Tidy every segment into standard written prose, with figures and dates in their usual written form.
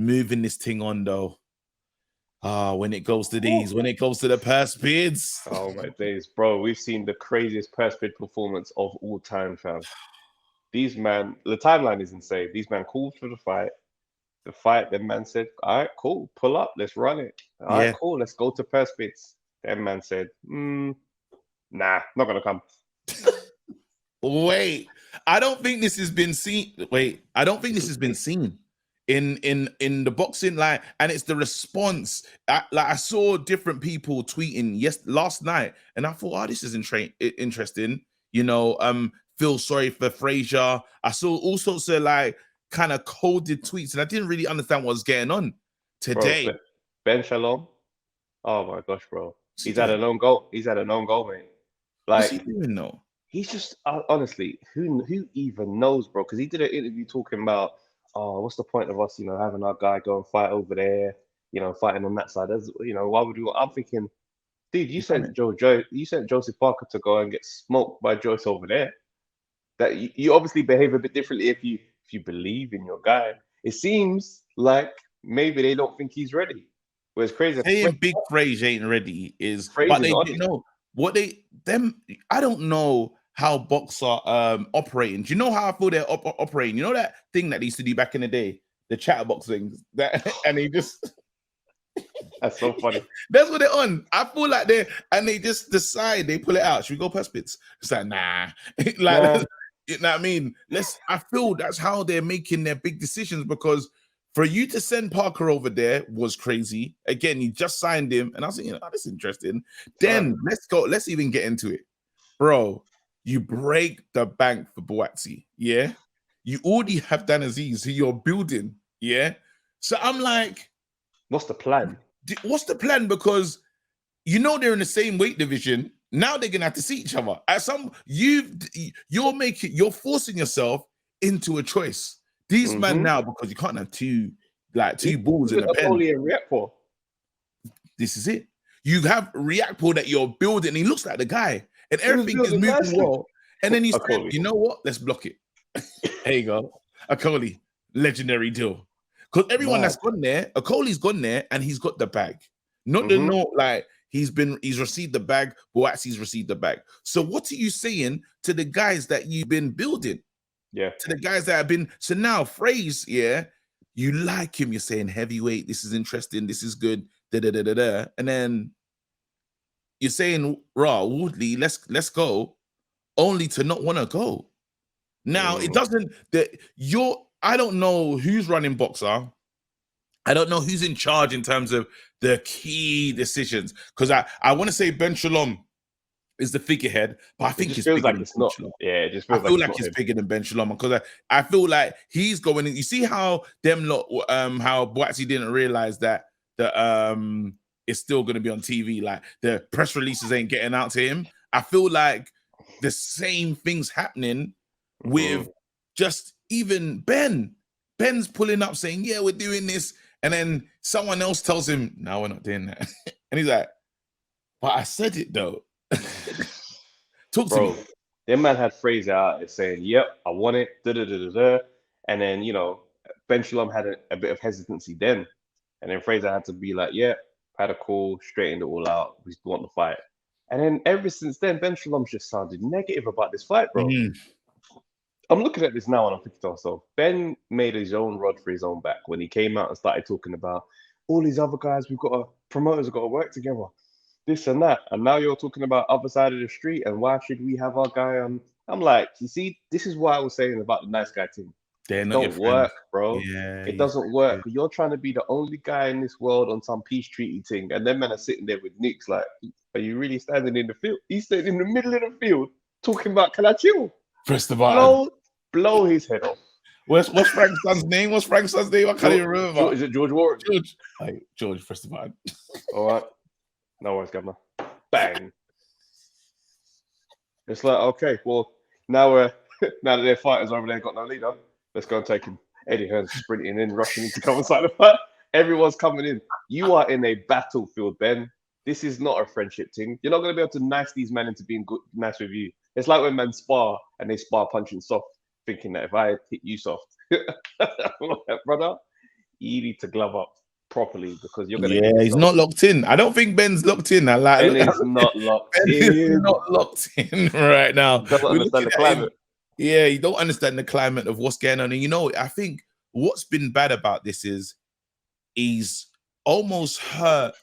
moving this thing on though. When it goes to these, when it goes to the purse bids. Oh my days, bro. We've seen the craziest purse bid performance of all time, fam. These man, the timeline is insane. These man called for the fight. The fight, then man said, all right, cool, pull up, let's run it. All right, Yeah. cool, let's go to purse bids. Then man said, nah, not gonna come. Wait, I don't think this has been seen. Wait, I don't think this has been seen in the boxing, like, and it's the response. I saw different people tweeting last night, and I thought, oh, this is interesting. You know, feel sorry for Frazier. I saw all sorts of like kind of coded tweets, and I didn't really understand what was going on today. Bro, Ben Shalom, oh my gosh, bro. What's He's he had doing? an own goal. He's had an own goal, mate. What's he Like, doing though? he's just honestly, who even knows, bro? Because he did an interview talking about, oh, what's the point of us, having our guy go and fight over there, fighting on that side? That's, why would we? I'm thinking, dude, you He's done sent it. you sent Joseph Parker to go and get smoked by Joyce over there. That you obviously behave a bit differently if you believe in your guy. It seems like maybe they don't think he's ready. Whereas crazy, Saying Big Frazier ain't ready is, but Fraser's they on didn't it. know what them. I don't know how box are operating. Do you know how I feel they're operating? You know that thing that they used to do back in the day, the chatterbox things, that, and they just That's so funny. that's what they're on. I feel like they just decide, they pull it out. Should we go past bits? It's like, nah. like, Nah. you know what I mean? I feel that's how they're making their big decisions, because for you to send Parker over there was crazy. Again, you just signed him, and I was thinking, oh, that's interesting. Then let's go. Let's even get into it, bro. You break the bank for Boatsy, yeah. You already have Dan Aziz, who you're building, yeah. So I'm like, what's the plan? What's the plan? Because they're in the same weight division. Now they're gonna have to see each other. At some you're forcing yourself into a choice. These men now, because you can't have two balls in a pen. Only a Riakpo. This is it. You have Riakpo that you're building. He looks like the guy, and everything is moving well. And then you said, you know what? Let's block it. There you go. Akoli, legendary deal. Because everyone that's gone there, Akoli's gone there, and he's got the bag. He's received the bag, Boatsi's received the bag. So what are you saying to the guys that you've been building? Yeah. To the guys that have been, so now Fraze, yeah, you like him, you're saying heavyweight, this is interesting, this is good, and then you're saying, raw, Woodley, let's go, only to not want to go. Now it doesn't I don't know who's running Boxer. I don't know who's in charge in terms of the key decisions, because I want to say Ben Shalom is the figurehead, but I think it's bigger than Ben Shalom. Yeah, it just feels I feel like it's bigger than Ben Shalom, because I feel like he's going in. You see how how Boatsy didn't realize that it's still going to be on TV. Like the press releases ain't getting out to him. I feel like the same thing's happening with just even Ben. Ben's pulling up saying, yeah, we're doing this. And then someone else tells him, no, we're not doing that. And he's like, but I said it though. Talk to me. Their man had Fraser out saying, yep, I want it. And then, Ben Shalom had a bit of hesitancy then. And then Fraser had to be like, yeah, had a call, straightened it all out. We want the fight. And then ever since then, Ben Shalom's just sounded negative about this fight, bro. I'm looking at this now and I'm thinking to myself, Ben made his own rod for his own back when he came out and started talking about all these other guys, promoters have got to work together, this and that. And now you're talking about other side of the street and why should we have our guy on? I'm like, you see, this is what I was saying about the nice guy team. It don't work, bro. Yeah, it doesn't work. You're trying to be the only guy in this world on some peace treaty thing, and them men are sitting there with nicks like, are you really standing in the field? He's standing in the middle of the field talking about, can I chill? Press the button. Blow his head off. What's Frank's son's name? I can't even remember. Is it George Warren? George, press the button. All right. No worries, Governor. Bang. It's like, okay, well, now now that their fighters over there got no leader, let's go and take him. Eddie Hearn's sprinting in, rushing in to come inside the fight. Everyone's coming in. You are in a battlefield, Ben. This is not a friendship thing. You're not going to be able to nice these men into being good, nice with you. It's like when men spar and they spar punching soft, thinking that if I hit you soft, brother, you need to glove up properly because you're gonna get Yeah, yourself. he's not locked in. I don't think Ben's locked in. I like. Ben look, is not locked Ben is in. not locked in right now. Doesn't We're understand looking the at him. climate. Yeah, you don't understand the climate of what's going on. And you know, I think what's been bad about this is he's almost hurt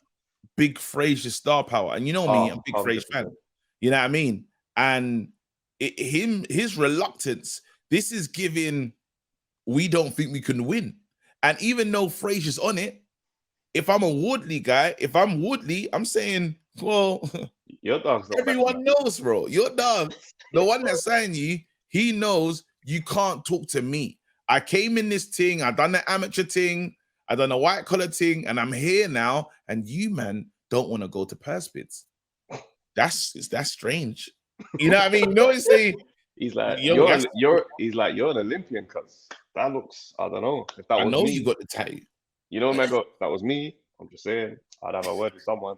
Big Frazier's star power. And you know me, I'm a big Frazier fan. 100%. You know what I mean? And his reluctance, this is giving, we don't think we can win. And even though Frazier's on it, if I'm a Woodley guy, if I'm Woodley, I'm saying, well, Your dog's not everyone knows, bro. Your dog, the one that signed you, he knows you can't talk to me. I came in this thing, I done the amateur thing, I done a white collar thing, and I'm here now. And you, man, don't want to go to Perspits. That's strange. You know what I mean? You know what I'm saying? He's like, Yo, he's like, you're an Olympian, cuz that looks, I don't know. If that I was know me, you got the tattoo. you know, man, if that was me, I'm just saying, I'd have a word with someone.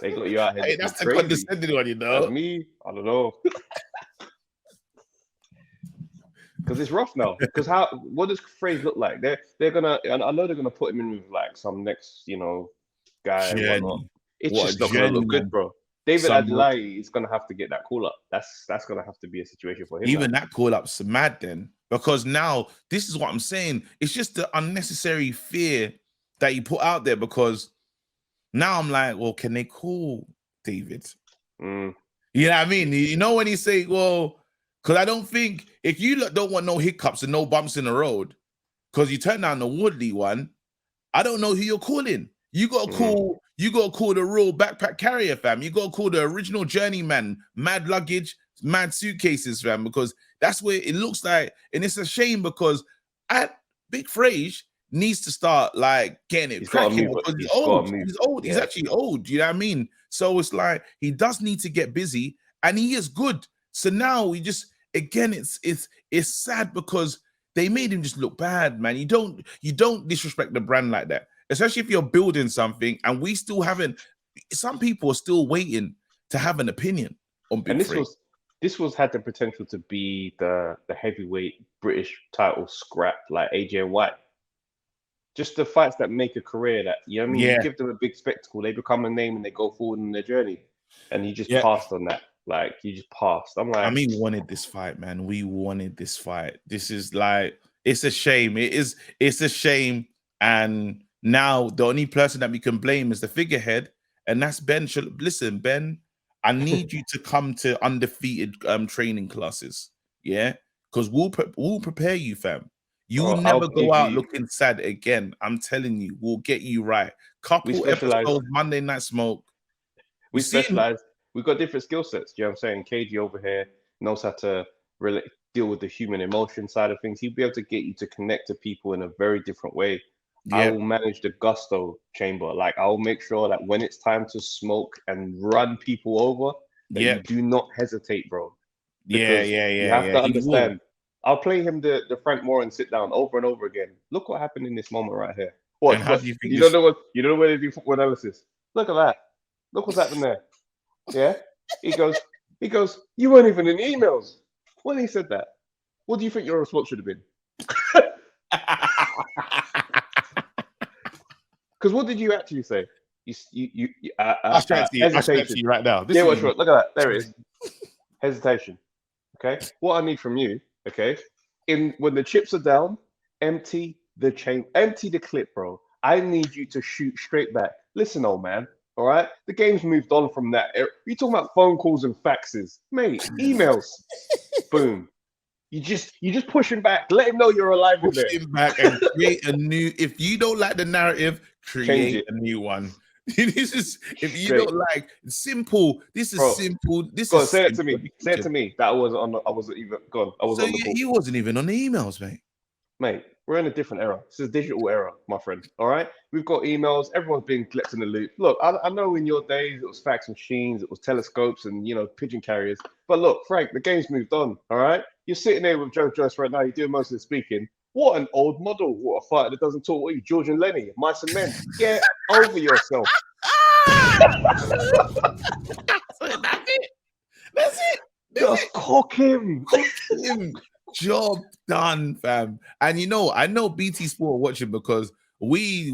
They got you out here. Hey, that's the crazy. condescending one, you That's know. me, I don't know. Because it's rough now. Because what does Fraze look like? They're gonna, and I know they're gonna put him in with like some next, guy and whatnot. It's What just a not gonna look journey, good, man. bro. David Some- Adelaide is gonna have to get that call up. That's gonna have to be a situation for him. Even now. that call up's mad then, because now this is what I'm saying. It's just the unnecessary fear that you put out there. Because now I'm like, well, can they call David? Mm. You know what I mean? You know when you say, well, because I don't think if you don't want no hiccups and no bumps in the road, because you turn down the Woodley one, I don't know who you're calling. You got to call. You got to call the real backpack carrier, fam. You got to call the original journeyman, mad luggage, mad suitcases, fam. Because that's where it looks like, and it's a shame because Big Frage needs to start like getting it He's gotta cracking move, because he's he's old. gotta move. He's old. He's Yeah. actually old. You know what I mean? So it's like he does need to get busy, and he is good. So now we just again, it's sad because they made him just look bad, man. You don't disrespect the brand like that, especially if you're building something, and we still haven't. Some people are still waiting to have an opinion on Big And Frage. this was had the potential to be the heavyweight British title scrap like AJ and White. Just the fights that make a career that, you know what I mean? Yeah. You give them a big spectacle, they become a name and they go forward in their journey. And he just Yeah. passed on that. Like, he just passed. I'm like, I mean, we wanted this fight, man. We wanted this fight. This is like, it's a shame. It's a shame. And now the only person that we can blame is the figurehead, and that's Ben. Listen, Ben, I need you to come to undefeated training classes. Yeah, because we'll prepare you, fam. You will I'll never give go out you- looking sad again. I'm telling you, we'll get you right. Couple specialize- episodes, Monday Night Smoke. we seen- specialize. We've got different skill sets. Do you know what I'm saying? KG over here knows how to really deal with the human emotion side of things. He'll be able to get you to connect to people in a very different way. I Yeah, will manage the gusto chamber. Like, I'll make sure that when it's time to smoke and run people over, that yeah, you do not hesitate, bro. yeah. Because You You have to understand. I'll play him the Frank Warren sit down over and over again. Look what happened in this moment right here. What? And how do you think You this- don't know what? You don't know where they do football analysis. Look at that. Look what's happened there. Yeah. He goes. You weren't even in the emails when he said that. What do you think your response should have been? Because what did you actually say? I'll show it to you. I'll show it to you right now. This Yeah, is- watch what? Look at that. There it is. Hesitation. Okay. What I need from you, okay, when the chips are down, empty the clip, bro. I need you to shoot straight back. Listen, old man. All right. The game's moved on from that. You talking about phone calls and faxes, mate? Emails. Boom. You just pushing back. Let him know you're alive with Push it. him back and create a new. If you don't like the narrative, Change create it. a new one. This is if you Straight. don't like simple. This is Bro, simple. This Go on, is say it to simple. me. Say it to me. That I wasn't even gone. I was So on the call. he wasn't even on the emails, mate. Mate, we're in a different era. This is a digital era, my friend. All right, we've got emails. Everyone's being kept in the loop. Look, I know in your days it was fax machines, it was telescopes, and pigeon carriers. But look, Frank, the game's moved on. All right, you're sitting there with Joe Joyce right now. You're doing most of the speaking. What an old model. What a fighter that doesn't talk. What are you, George and Lenny, Mice and Men? Get over yourself. That's it. That's it. Just cock him. Him. Job done, fam. And you know, I know BT Sport are watching because we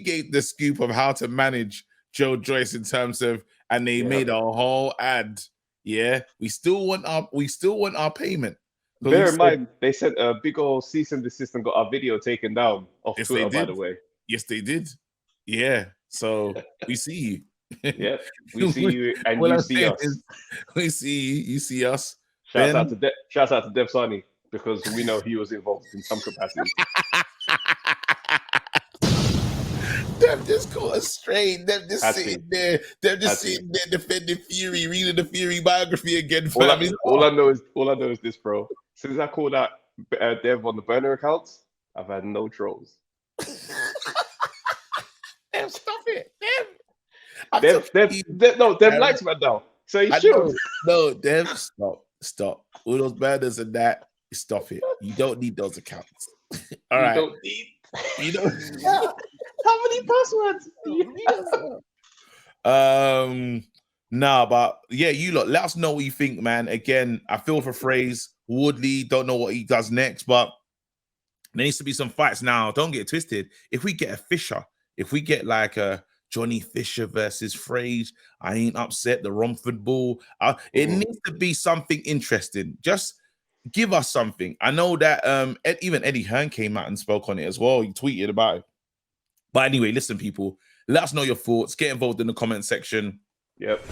gave the scoop of how to manage Joe Joyce in terms of, and they made a whole ad. Yeah, we still want our payment. Bear in mind, they sent a big old cease and desist and got our video taken down off Yes, Twitter, they by did. the way. Yes, they did. Yeah. So we see you. Yeah, we see you and you see us. We see you, you see us. Shouts out to Dev Sani, because we know he was involved in some capacity. Them just going straight. Them just sitting there. Them just sitting there defending Fury, reading the Fury biography again. All I know is this, bro. Since I called out Dev on the burner accounts, I've had no trolls. Them, stop it. Dev likes man now. So he should. No, Dev, stop. All those burners and that, stop it. You don't need those accounts. All right. You don't. How many passwords? Nah, but yeah, you lot, let us know what you think, man. Again, I feel for Fraze. Woodley, don't know what he does next, but there needs to be some fights now. Don't get it twisted. If we get a Fisher, if we get like a Johnny Fisher versus Fraze, I ain't upset. The Romford Bull. It needs to be something interesting. Just give us something. I know that even Eddie Hearn came out and spoke on it as well. He tweeted about it. But anyway, listen, people, let us know your thoughts. Get involved in the comment section. Yep.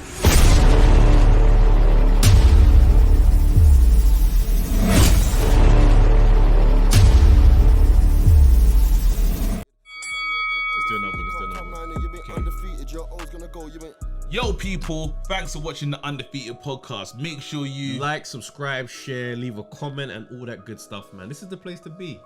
Yo, people, thanks for watching the Undefeated podcast. Make sure you like, subscribe, share, leave a comment, and all that good stuff, man. This is the place to be.